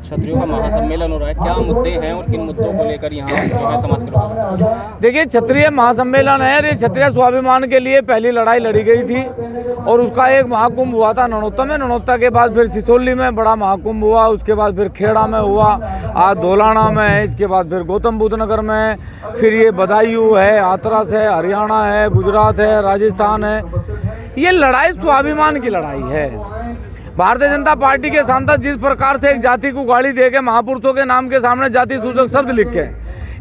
क्षत्रियों का महासम्मेलन हो रहा है, क्या मुद्दे हैं और किन मुद्दों को लेकर यहाँ जो है समाज के लोग? देखिए, क्षत्रिय महासम्मेलन है। ये क्षत्रिय स्वाभिमान के लिए पहली लड़ाई लड़ी गई थी और उसका एक महाकुंभ हुआ था ननौता में। ननौता के बाद फिर सिसोली में बड़ा महाकुंभ हुआ, उसके बाद फिर खेड़ा में हुआ, आज धोलाना में है, इसके बाद फिर गौतम बुद्ध नगर में, फिर ये बदायूं है, हाथरस है, हरियाणा है, गुजरात है, राजस्थान है। ये लड़ाई स्वाभिमान की लड़ाई है। भारतीय जनता पार्टी के सांसद जिस प्रकार से एक जाति को गाली दे के महापुरुषों के नाम के सामने जाति सूचक शब्द लिख के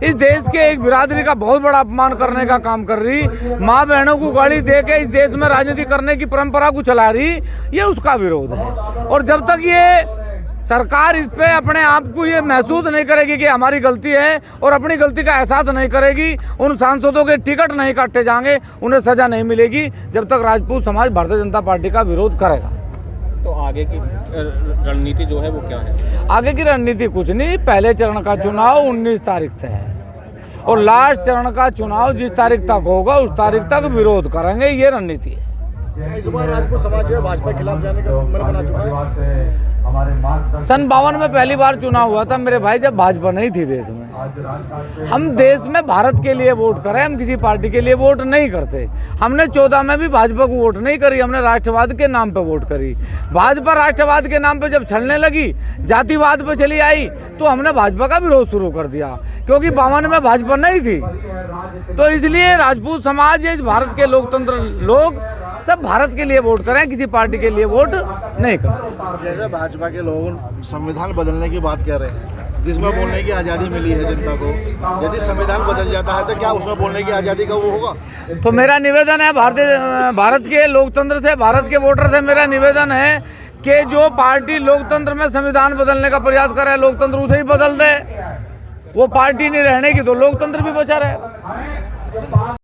इस देश के एक बिरादरी का बहुत बड़ा अपमान करने का काम कर रही, माँ बहनों को गाली दे के इस देश में राजनीति करने की परंपरा को चला रही, ये उसका विरोध है। और जब तक ये सरकार इस पे अपने आप को ये महसूस नहीं करेगी कि हमारी गलती है और अपनी गलती का एहसास नहीं करेगी, उन सांसदों के टिकट नहीं काटे जाएंगे, उन्हें सजा नहीं मिलेगी जब तक राजपूत समाज भारतीय जनता पार्टी का विरोध करेगा। तो आगे की रणनीति जो है वो क्या है? आगे की रणनीति कुछ नहीं, पहले चरण का चुनाव 19 तारीख तक है और लास्ट चरण का चुनाव जिस तारीख तक होगा उस तारीख तक विरोध करेंगे, ये रणनीति है। इस बार राजपूत समाज जो है भाजपा के खिलाफ जाने का मन बना चुका है। सन 52 में पहली बार चुनाव हुआ था मेरे भाई, जब भाजपा नहीं थी देश में। हम देश में भारत के लिए वोट करें, हम किसी पार्टी के लिए वोट नहीं करते। हमने 14 में भी भाजपा को वोट नहीं करी, हमने राष्ट्रवाद के नाम पे वोट करी। भाजपा राष्ट्रवाद के नाम पे जब छलने लगी, जातिवाद पे चली आई, तो हमने भाजपा का विरोध शुरू कर दिया, क्योंकि 52 में भाजपा नहीं थी। तो इसलिए राजपूत समाज, इस भारत के लोकतंत्र लोग सब भारत के लिए वोट करें, किसी पार्टी के लिए वोट नहीं करते। जैसे भाजपा के लोग संविधान बदलने की बात कर रहे हैं, जिसमें बोलने की आज़ादी मिली है जनता को, यदि संविधान बदल जाता है तो क्या उसमें बोलने की आज़ादी का वो होगा? तो मेरा निवेदन है भारत के लोकतंत्र से, भारत के वोटर से मेरा निवेदन है कि जो पार्टी लोकतंत्र में संविधान बदलने का प्रयास करे, लोकतंत्र उसे ही बदल दे। वो पार्टी नहीं रहने की तो लोकतंत्र भी बचा रहेगा।